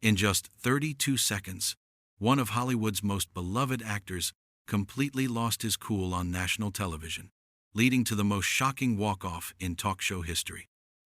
In just 32 seconds, one of Hollywood's most beloved actors completely lost his cool on national television, leading to the most shocking walk-off in talk show history.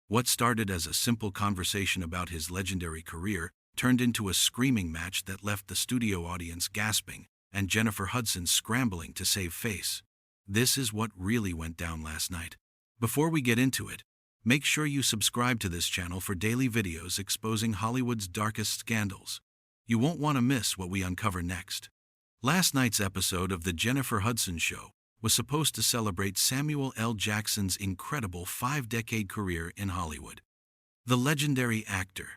What started as a simple conversation about his legendary career turned into a screaming match that left the studio audience gasping and Jennifer Hudson scrambling to save face. This is what really went down last night. Before we get into it, make sure you subscribe to this channel for daily videos exposing Hollywood's darkest scandals. You won't want to miss what we uncover next. Last night's episode of The Jennifer Hudson Show was supposed to celebrate Samuel L. Jackson's incredible 5-decade career in Hollywood. The legendary actor,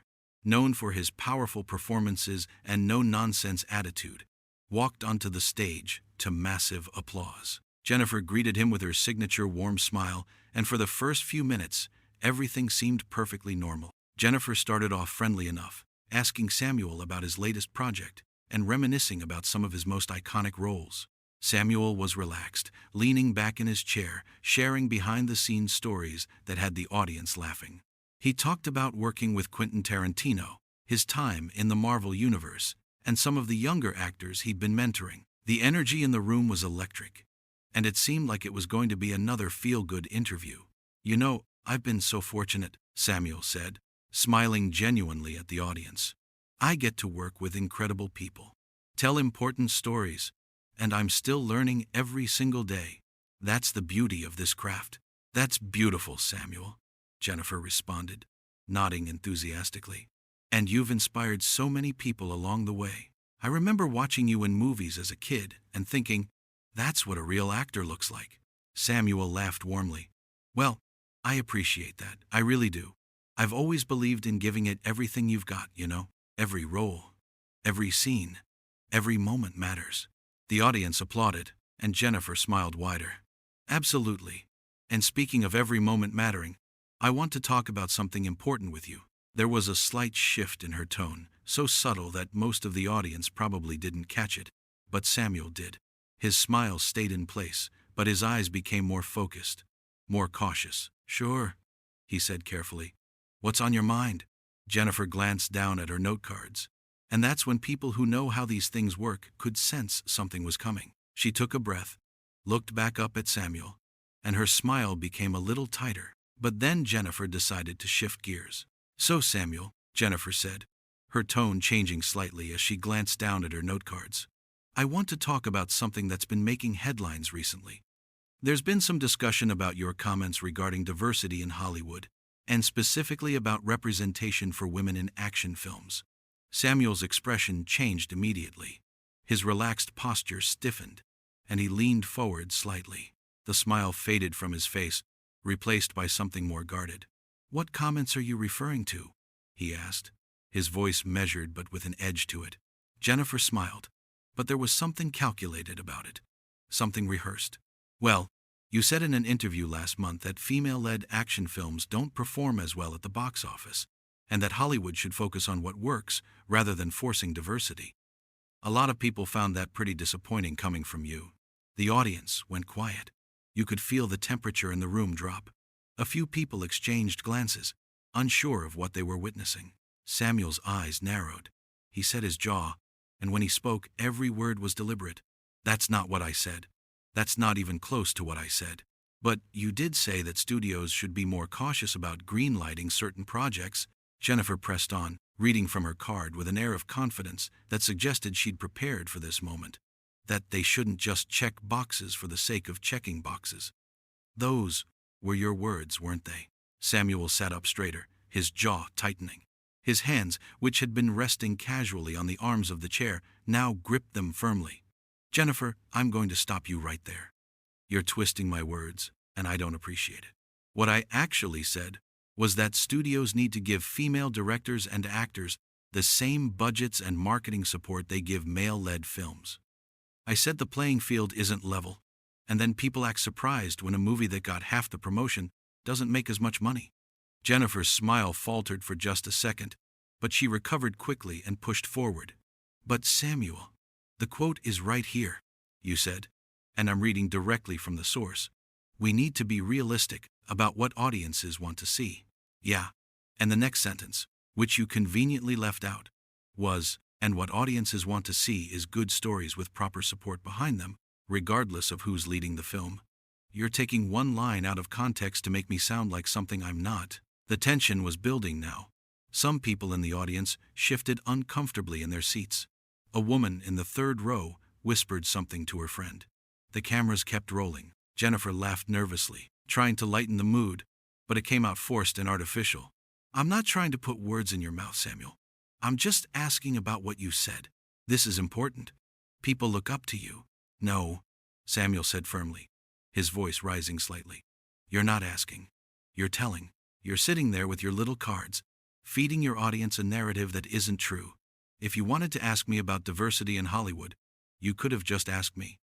known for his powerful performances and no-nonsense attitude, walked onto the stage to massive applause. Jennifer greeted him with her signature warm smile, and for the first few minutes, everything seemed perfectly normal. Jennifer started off friendly enough, asking Samuel about his latest project and reminiscing about some of his most iconic roles. Samuel was relaxed, leaning back in his chair, sharing behind-the-scenes stories that had the audience laughing. He talked about working with Quentin Tarantino, his time in the Marvel Universe, and some of the younger actors he'd been mentoring. The energy in the room was electric, and it seemed like it was going to be another feel-good interview. "You know, I've been so fortunate," Samuel said, smiling genuinely at the audience. "I get to work with incredible people, tell important stories, and I'm still learning every single day. That's the beauty of this craft." "That's beautiful, Samuel," Jennifer responded, nodding enthusiastically. "And you've inspired so many people along the way. I remember watching you in movies as a kid and thinking, that's what a real actor looks like." Samuel laughed warmly. "Well, I appreciate that. I really do. I've always believed in giving it everything you've got, you know. Every role, every scene, every moment matters." The audience applauded, and Jennifer smiled wider. "Absolutely. And speaking of every moment mattering, I want to talk about something important with you." There was a slight shift in her tone, so subtle that most of the audience probably didn't catch it, but Samuel did. His smile stayed in place, but his eyes became more focused, more cautious. "Sure," he said carefully. "What's on your mind?" Jennifer glanced down at her note cards, and that's when people who know how these things work could sense something was coming. She took a breath, looked back up at Samuel, and her smile became a little tighter. But then Jennifer decided to shift gears. "So Samuel," Jennifer said, her tone changing slightly as she glanced down at her note cards, "I want to talk about something that's been making headlines recently. There's been some discussion about your comments regarding diversity in Hollywood, and specifically about representation for women in action films." Samuel's expression changed immediately. His relaxed posture stiffened, and he leaned forward slightly. The smile faded from his face, replaced by something more guarded. "What comments are you referring to?" he asked, his voice measured but with an edge to it. Jennifer smiled, but there was something calculated about it, something rehearsed. "Well, you said in an interview last month that female-led action films don't perform as well at the box office, and that Hollywood should focus on what works rather than forcing diversity. A lot of people found that pretty disappointing coming from you." The audience went quiet. You could feel the temperature in the room drop. A few people exchanged glances, unsure of what they were witnessing. Samuel's eyes narrowed. He set his jaw, and when he spoke, every word was deliberate. "That's not what I said. That's not even close to what I said. But you did say that studios should be more cautious about greenlighting certain projects," Jennifer pressed on, reading from her card with an air of confidence that suggested she'd prepared for this moment. "That they shouldn't just check boxes for the sake of checking boxes." "Those were your words, weren't they?" Samuel sat up straighter, his jaw tightening. His hands, which had been resting casually on the arms of the chair, now gripped them firmly. "Jennifer, I'm going to stop you right there. You're twisting my words, and I don't appreciate it. What I actually said was that studios need to give female directors and actors the same budgets and marketing support they give male-led films. I said the playing field isn't level, and then people act surprised when a movie that got half the promotion doesn't make as much money." Jennifer's smile faltered for just a second, but she recovered quickly and pushed forward. "But Samuel, the quote is right here. You said, and I'm reading directly from the source, we need to be realistic about what audiences want to see." "Yeah, and the next sentence, which you conveniently left out, was, and what audiences want to see is good stories with proper support behind them, regardless of who's leading the film. You're taking one line out of context to make me sound like something I'm not. The tension was building now. Some people in the audience shifted uncomfortably in their seats. A woman in the third row whispered something to her friend. The cameras kept rolling. Jennifer laughed nervously, trying to lighten the mood, but it came out forced and artificial. I'm not trying to put words in your mouth, Samuel. I'm just asking about what you said. This is important. People look up to you. No, Samuel said firmly, his voice rising slightly. You're not asking. You're telling. You're sitting there with your little cards, feeding your audience a narrative that isn't true. If you wanted to ask me about diversity in Hollywood, you could have just asked me.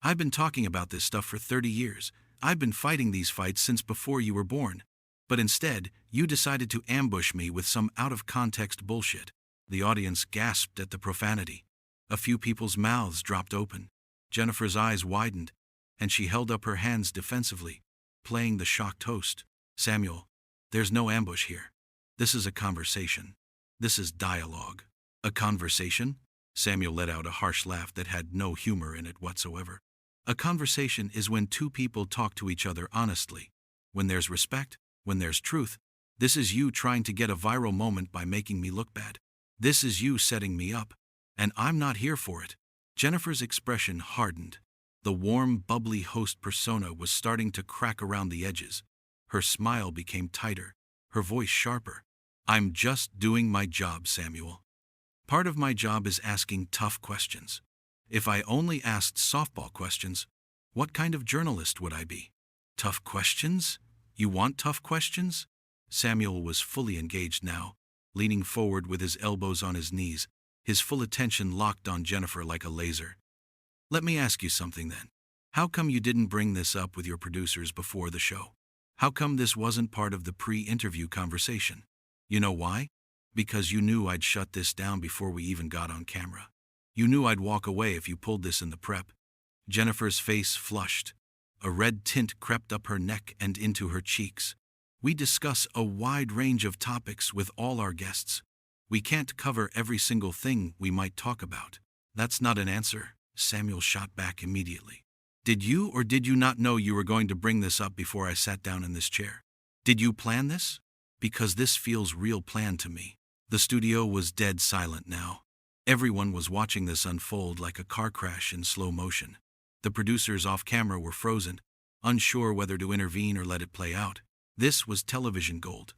I've been talking about this stuff for 30 years. I've been fighting these fights since before you were born. But instead, you decided to ambush me with some out-of-context bullshit. The audience gasped at the profanity. A few people's mouths dropped open. Jennifer's eyes widened, and she held up her hands defensively, playing the shocked host. Samuel, there's no ambush here. This is a conversation. This is dialogue. A conversation? Samuel let out a harsh laugh that had no humor in it whatsoever. A conversation is when two people talk to each other honestly. When there's respect, when there's truth. This is you trying to get a viral moment by making me look bad. This is you setting me up. And I'm not here for it. Jennifer's expression hardened. The warm, bubbly host persona was starting to crack around the edges. Her smile became tighter, her voice sharper. I'm just doing my job, Samuel. Part of my job is asking tough questions. If I only asked softball questions, what kind of journalist would I be? Tough questions? You want tough questions? Samuel was fully engaged now, leaning forward with his elbows on his knees, his full attention locked on Jennifer like a laser. Let me ask you something then. How come you didn't bring this up with your producers before the show? How come this wasn't part of the pre-interview conversation? You know why? Because you knew I'd shut this down before we even got on camera. You knew I'd walk away if you pulled this in the prep. Jennifer's face flushed. A red tint crept up her neck and into her cheeks. We discuss a wide range of topics with all our guests. We can't cover every single thing we might talk about. That's not an answer, Samuel shot back immediately. Did you or did you not know you were going to bring this up before I sat down in this chair? Did you plan this? Because this feels real planned to me. The studio was dead silent now. Everyone was watching this unfold like a car crash in slow motion. The producers off camera were frozen, unsure whether to intervene or let it play out. This was television gold.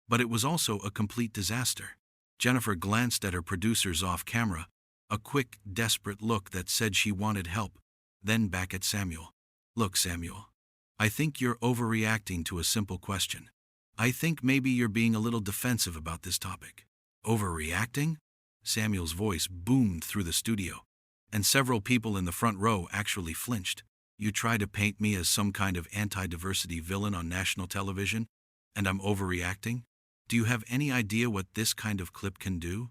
But it was also a complete disaster. Jennifer glanced at her producers off camera, a quick, desperate look that said she wanted help, then back at Samuel. Look, Samuel, I think you're overreacting to a simple question. I think maybe you're being a little defensive about this topic. Overreacting? Samuel's voice boomed through the studio, and several people in the front row actually flinched. You try to paint me as some kind of anti-diversity villain on national television, and I'm overreacting? Do you have any idea what this kind of clip can do?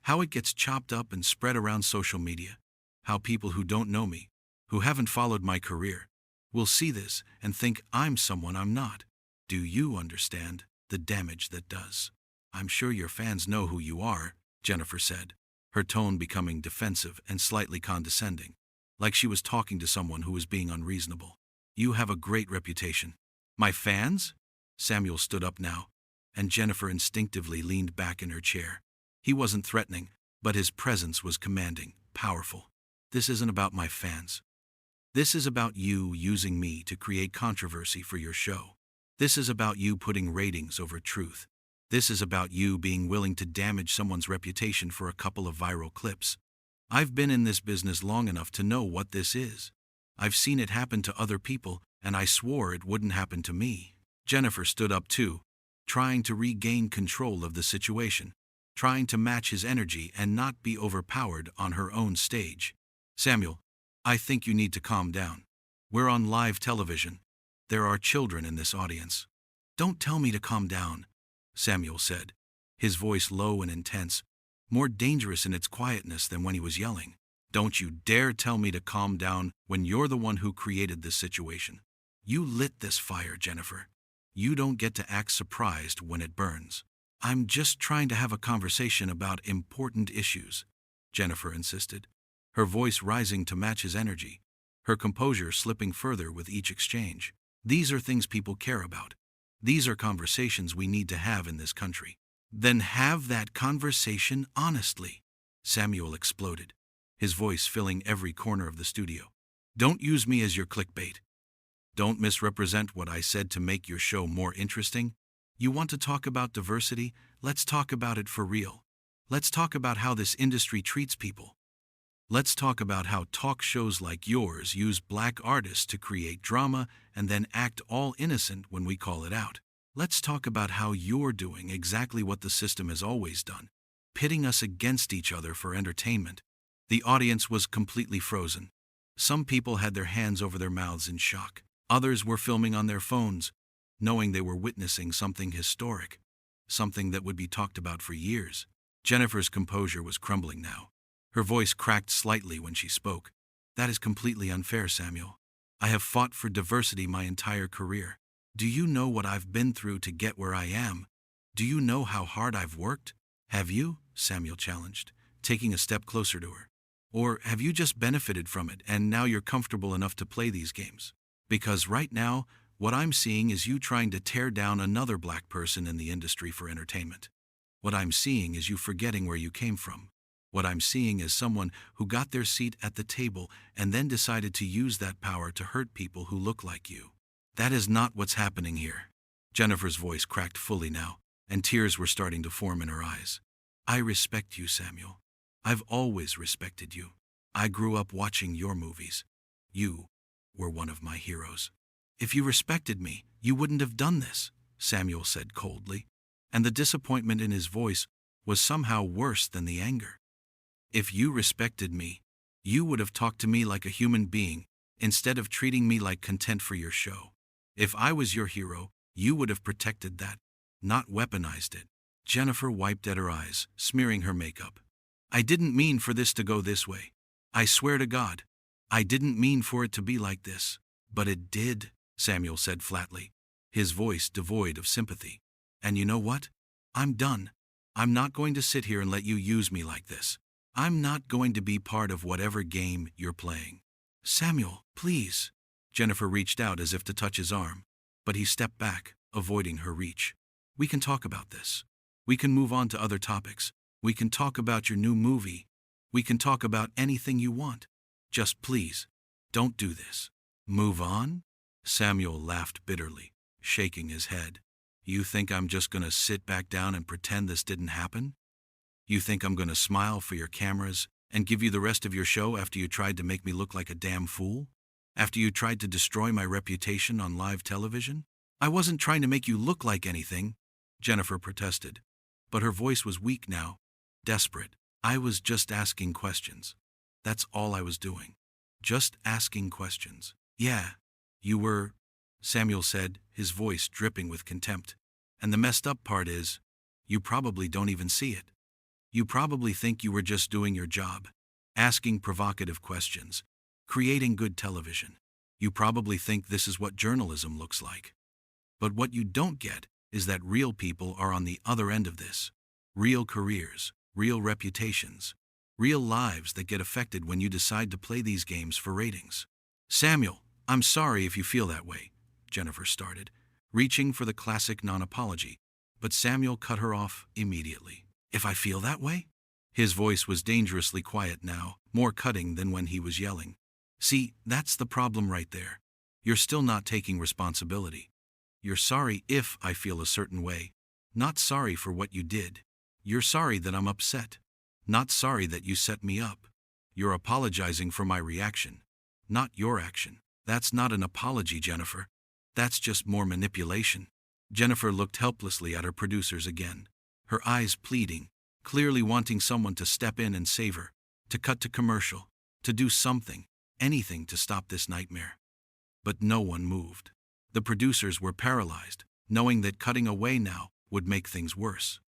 How it gets chopped up and spread around social media? How people who don't know me, who haven't followed my career, will see this and think I'm someone I'm not? Do you understand the damage that does? I'm sure your fans know who you are, Jennifer said, her tone becoming defensive and slightly condescending, like she was talking to someone who was being unreasonable. You have a great reputation. My fans? Samuel stood up now, and Jennifer instinctively leaned back in her chair. He wasn't threatening, but his presence was commanding, powerful. This isn't about my fans. This is about you using me to create controversy for your show. This is about you putting ratings over truth. This is about you being willing to damage someone's reputation for a couple of viral clips. I've been in this business long enough to know what this is. I've seen it happen to other people, and I swore it wouldn't happen to me. Jennifer stood up too, trying to regain control of the situation, trying to match his energy and not be overpowered on her own stage. Samuel, I think you need to calm down. We're on live television. There are children in this audience. Don't tell me to calm down, Samuel said, his voice low and intense, more dangerous in its quietness than when he was yelling. Don't you dare tell me to calm down when you're the one who created this situation. You lit this fire, Jennifer. You don't get to act surprised when it burns. I'm just trying to have a conversation about important issues, Jennifer insisted, her voice rising to match his energy, her composure slipping further with each exchange. These are things people care about. These are conversations we need to have in this country. Then have that conversation honestly, Samuel exploded, his voice filling every corner of the studio. Don't use me as your clickbait. Don't misrepresent what I said to make your show more interesting. You want to talk about diversity? Let's talk about it for real. Let's talk about how this industry treats people. Let's talk about how talk shows like yours use black artists to create drama and then act all innocent when we call it out. Let's talk about how you're doing exactly what the system has always done, pitting us against each other for entertainment. The audience was completely frozen. Some people had their hands over their mouths in shock. Others were filming on their phones, knowing they were witnessing something historic, something that would be talked about for years. Jennifer's composure was crumbling now. Her voice cracked slightly when she spoke. That is completely unfair, Samuel. I have fought for diversity my entire career. Do you know what I've been through to get where I am? Do you know how hard I've worked? Have you? Samuel challenged, taking a step closer to her. Or have you just benefited from it and now you're comfortable enough to play these games? Because right now, what I'm seeing is you trying to tear down another black person in the industry for entertainment. What I'm seeing is you forgetting where you came from. What I'm seeing is someone who got their seat at the table and then decided to use that power to hurt people who look like you. That is not what's happening here. Jennifer's voice cracked fully now, and tears were starting to form in her eyes. I respect you, Samuel. I've always respected you. I grew up watching your movies. You were one of my heroes. If you respected me, you wouldn't have done this, Samuel said coldly, and the disappointment in his voice was somehow worse than the anger. If you respected me, you would have talked to me like a human being instead of treating me like content for your show. If I was your hero, you would have protected that, not weaponized it. Jennifer wiped at her eyes, smearing her makeup. I didn't mean for this to go this way. I swear to God, I didn't mean for it to be like this. But it did, Samuel said flatly, his voice devoid of sympathy. And you know what? I'm done. I'm not going to sit here and let you use me like this. I'm not going to be part of whatever game you're playing. Samuel, please. Jennifer reached out as if to touch his arm, but he stepped back, avoiding her reach. We can talk about this. We can move on to other topics. We can talk about your new movie. We can talk about anything you want. Just please, don't do this. Move on? Samuel laughed bitterly, shaking his head. You think I'm just going to sit back down and pretend this didn't happen? You think I'm going to smile for your cameras and give you the rest of your show after you tried to make me look like a damn fool? After you tried to destroy my reputation on live television? I wasn't trying to make you look like anything, Jennifer protested. But her voice was weak now, desperate. I was just asking questions. That's all I was doing. Just asking questions. Yeah, you were, Samuel said, his voice dripping with contempt. And the messed up part is, you probably don't even see it. You probably think you were just doing your job, asking provocative questions, creating good television. You probably think this is what journalism looks like. But what you don't get is that real people are on the other end of this. Real careers, real reputations, real lives that get affected when you decide to play these games for ratings. Samuel, I'm sorry if you feel that way, Jennifer started, reaching for the classic non-apology, but Samuel cut her off immediately. If I feel that way? His voice was dangerously quiet now, more cutting than when he was yelling. See, that's the problem right there. You're still not taking responsibility. You're sorry if I feel a certain way, not sorry for what you did. You're sorry that I'm upset, not sorry that you set me up. You're apologizing for my reaction, not your action. That's not an apology, Jennifer. That's just more manipulation. Jennifer looked helplessly at her producers again, her eyes pleading, clearly wanting someone to step in and save her, to cut to commercial, to do something, anything to stop this nightmare. But no one moved. The producers were paralyzed, knowing that cutting away now would make things worse.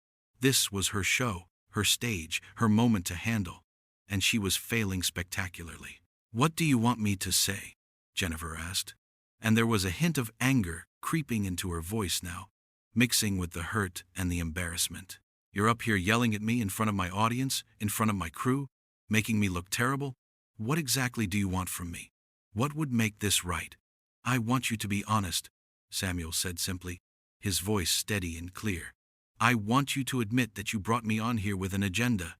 This was her show, her stage, her moment to handle, and she was failing spectacularly. What do you want me to say? Jennifer asked, and there was a hint of anger creeping into her voice now. mixing with the hurt and the embarrassment. You're up here yelling at me in front of my audience, in front of my crew, making me look terrible? What exactly do you want from me? What would make this right? I want you to be honest, Samuel said simply, his voice steady and clear. I want you to admit that you brought me on here with an agenda.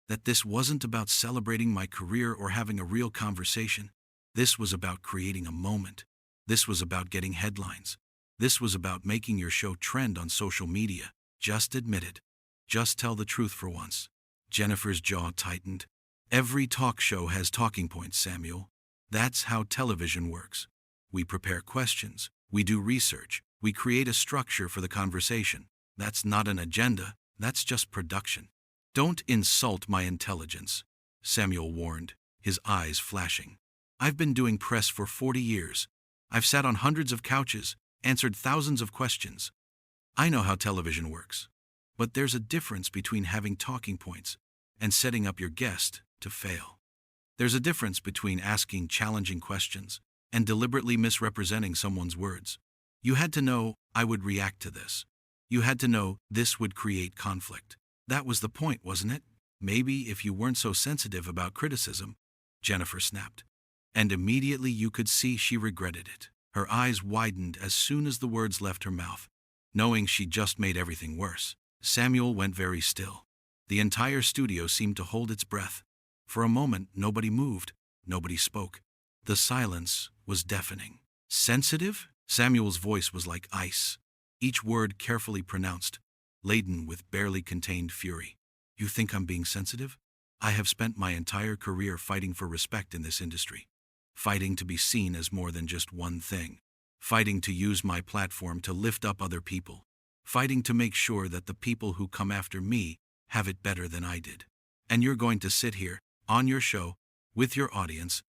That this wasn't about celebrating my career or having a real conversation. This was about creating a moment. This was about getting headlines. This was about making your show trend on social media. Just admit it. Just tell the truth for once. Jennifer's jaw tightened. Every talk show has talking points, Samuel. That's how television works. We prepare questions. We do research. We create a structure for the conversation. That's not an agenda. That's just production. Don't insult my intelligence, Samuel warned, his eyes flashing. I've been doing press for 40 years. I've sat on hundreds of couches, answered thousands of questions. I know how television works. But there's a difference between having talking points and setting up your guest to fail. There's a difference between asking challenging questions and deliberately misrepresenting someone's words. You had to know I would react to this. You had to know this would create conflict. That was the point, wasn't it? Maybe if you weren't so sensitive about criticism, Jennifer snapped. And immediately you could see she regretted it. Her eyes widened as soon as the words left her mouth, knowing she just made everything worse. Samuel went very still. The entire studio seemed to hold its breath. For a moment, nobody moved, nobody spoke. The silence was deafening. Sensitive? Samuel's voice was like ice, each word carefully pronounced, laden with barely contained fury. You think I'm being sensitive? I have spent my entire career fighting for respect in this industry. Fighting to be seen as more than just one thing. Fighting to use my platform to lift up other people. Fighting to make sure that the people who come after me have it better than I did. And you're going to sit here, on your show, with your audience,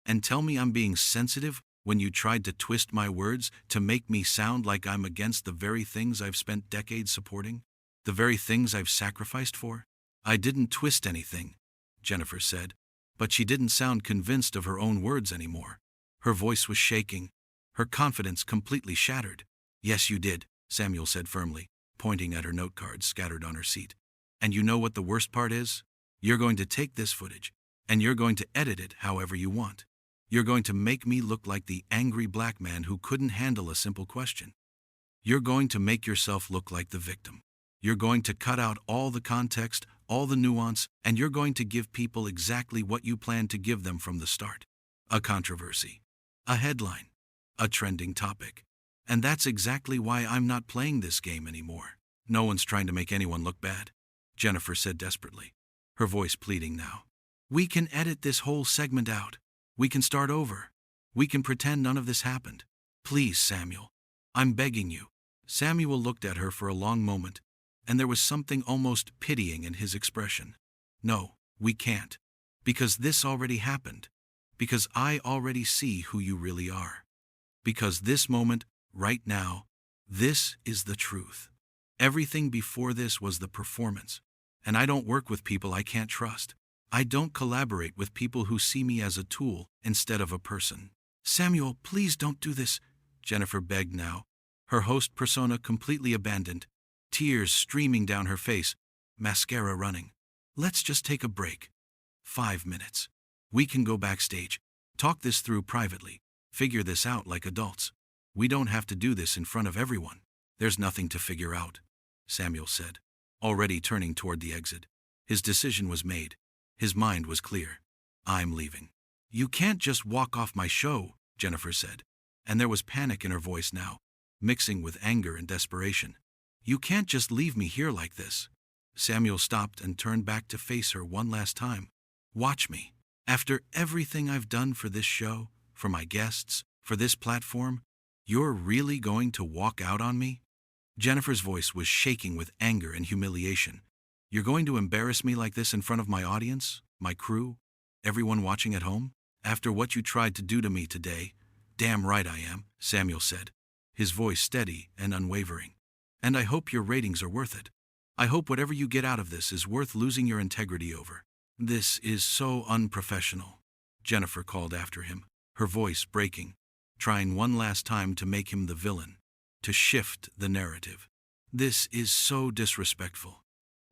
and tell me I'm being sensitive when you tried to twist my words to make me sound like I'm against the very things I've spent decades supporting? The very things I've sacrificed for? I didn't twist anything, Jennifer said, but she didn't sound convinced of her own words anymore. Her voice was shaking, her confidence completely shattered. Yes, you did, Samuel said firmly, pointing at her note cards scattered on her seat. And you know what the worst part is? You're going to take this footage, and you're going to edit it however you want. You're going to make me look like the angry black man who couldn't handle a simple question. You're going to make yourself look like the victim. You're going to cut out all the context, all the nuance, and you're going to give people exactly what you planned to give them from the start. A controversy. A headline. A trending topic. And that's exactly why I'm not playing this game anymore. No one's trying to make anyone look bad, Jennifer said desperately, her voice pleading now. We can edit this whole segment out. We can start over. We can pretend none of this happened. Please, Samuel. I'm begging you. Samuel looked at her for a long moment, and there was something almost pitying in his expression. No, we can't. Because this already happened. Because I already see who you really are. Because this moment, right now, this is the truth. Everything before this was the performance. And I don't work with people I can't trust. I don't collaborate with people who see me as a tool instead of a person. Samuel, please don't do this, Jennifer begged now, her host persona completely abandoned, tears streaming down her face, mascara running. Let's just take a break. 5 minutes. We can go backstage, talk this through privately, figure this out like adults. We don't have to do this in front of everyone. There's nothing to figure out, Samuel said, already turning toward the exit. His decision was made. His mind was clear. I'm leaving. You can't just walk off my show, Jennifer said, and there was panic in her voice now, mixing with anger and desperation. You can't just leave me here like this. Samuel stopped and turned back to face her one last time. Watch me. After everything I've done for this show, for my guests, for this platform, you're really going to walk out on me? Jennifer's voice was shaking with anger and humiliation. You're going to embarrass me like this in front of my audience, my crew, everyone watching at home? After what you tried to do to me today? Damn right I am, Samuel said, his voice steady and unwavering. And I hope your ratings are worth it. I hope whatever you get out of this is worth losing your integrity over. This is so unprofessional, Jennifer called after him, her voice breaking, trying one last time to make him the villain. to shift the narrative. This is so disrespectful.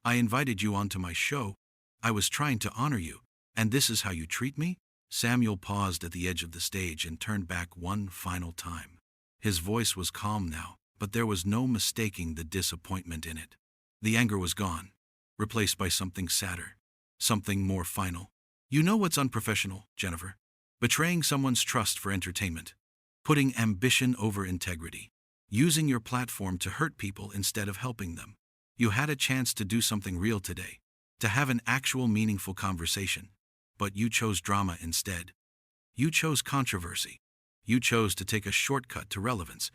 I invited you onto my show. I was trying to honor you, and this is how you treat me? Samuel paused at the edge of the stage and turned back one final time. His voice was calm now, but there was no mistaking the disappointment in it. The anger was gone, replaced by something sadder, something more final. You know what's unprofessional, Jennifer? Betraying someone's trust for entertainment. Putting ambition over integrity. Using your platform to hurt people instead of helping them. You had a chance to do something real today, to have an actual meaningful conversation, but you chose drama instead. You chose controversy. You chose to take a shortcut to relevance,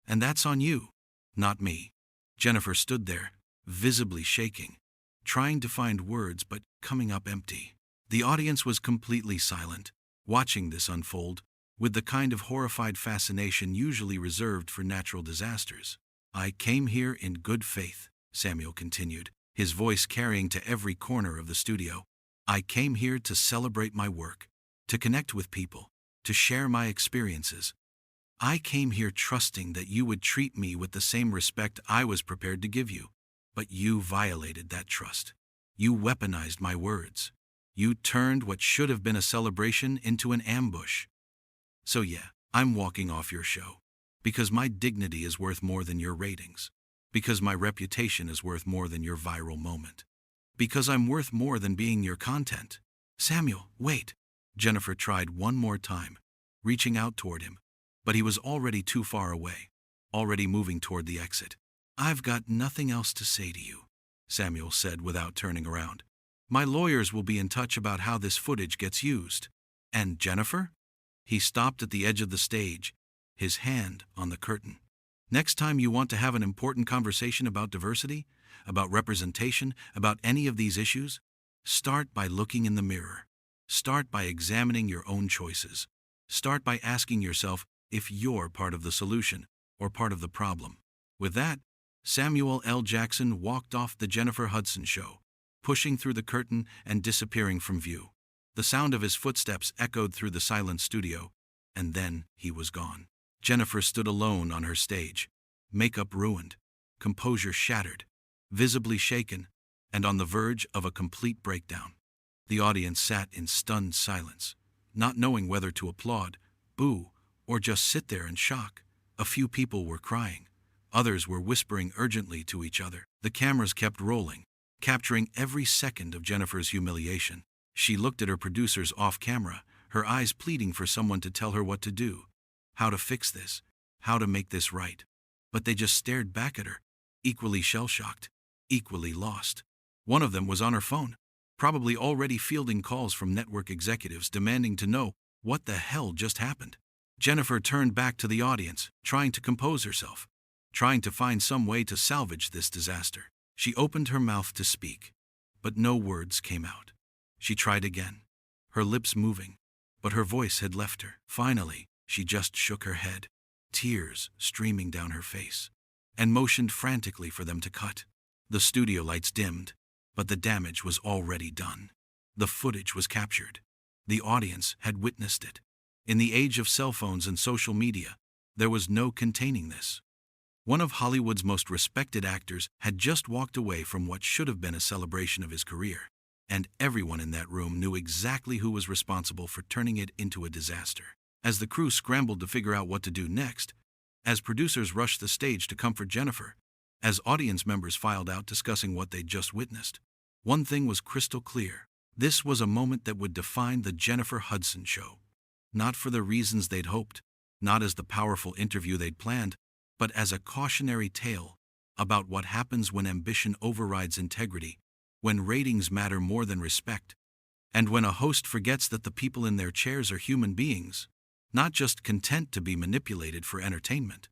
and that's on you, not me. Jennifer stood there, visibly shaking, trying to find words but coming up empty. The audience was completely silent, watching this unfold, with the kind of horrified fascination usually reserved for natural disasters. I came here in good faith, Samuel continued, his voice carrying to every corner of the studio. I came here to celebrate my work, to connect with people, to share my experiences. I came here trusting that you would treat me with the same respect I was prepared to give you. But you violated that trust. You weaponized my words. You turned what should have been a celebration into an ambush. So yeah, I'm walking off your show. Because my dignity is worth more than your ratings. Because my reputation is worth more than your viral moment. Because I'm worth more than being your content. Samuel, wait. Jennifer tried one more time, reaching out toward him. But he was already too far away, already moving toward the exit. I've got nothing else to say to you, Samuel said without turning around. My lawyers will be in touch about how this footage gets used. And Jennifer? He stopped at the edge of the stage, his hand on the curtain. Next time you want to have an important conversation about diversity, about representation, about any of these issues, start by looking in the mirror. Start by examining your own choices. Start by asking yourself if you're part of the solution or part of the problem. With that, Samuel L. Jackson walked off the Jennifer Hudson show, pushing through the curtain and disappearing from view. The sound of his footsteps echoed through the silent studio, and then he was gone. Jennifer stood alone on her stage, makeup ruined, composure shattered, visibly shaken, and on the verge of a complete breakdown. The audience sat in stunned silence, not knowing whether to applaud, boo, or just sit there in shock. A few people were crying. Others were whispering urgently to each other. The cameras kept rolling, capturing every second of Jennifer's humiliation. She looked at her producers off camera, her eyes pleading for someone to tell her what to do, how to fix this, how to make this right. But they just stared back at her, equally shell-shocked, equally lost. One of them was on her phone, probably already fielding calls from network executives demanding to know what the hell just happened. Jennifer turned back to the audience, trying to compose herself, trying to find some way to salvage this disaster. She opened her mouth to speak, but no words came out. She tried again, her lips moving, but her voice had left her. Finally, she just shook her head, tears streaming down her face, and motioned frantically for them to cut. The studio lights dimmed, but the damage was already done. The footage was captured. The audience had witnessed it. In the age of cell phones and social media, there was no containing this. One of Hollywood's most respected actors had just walked away from what should have been a celebration of his career, and everyone in that room knew exactly who was responsible for turning it into a disaster. As the crew scrambled to figure out what to do next, as producers rushed the stage to comfort Jennifer, as audience members filed out discussing what they'd just witnessed, one thing was crystal clear. This was a moment that would define the Jennifer Hudson show. Not for the reasons they'd hoped, not as the powerful interview they'd planned, but as a cautionary tale about what happens when ambition overrides integrity, when ratings matter more than respect, and when a host forgets that the people in their chairs are human beings, not just content to be manipulated for entertainment.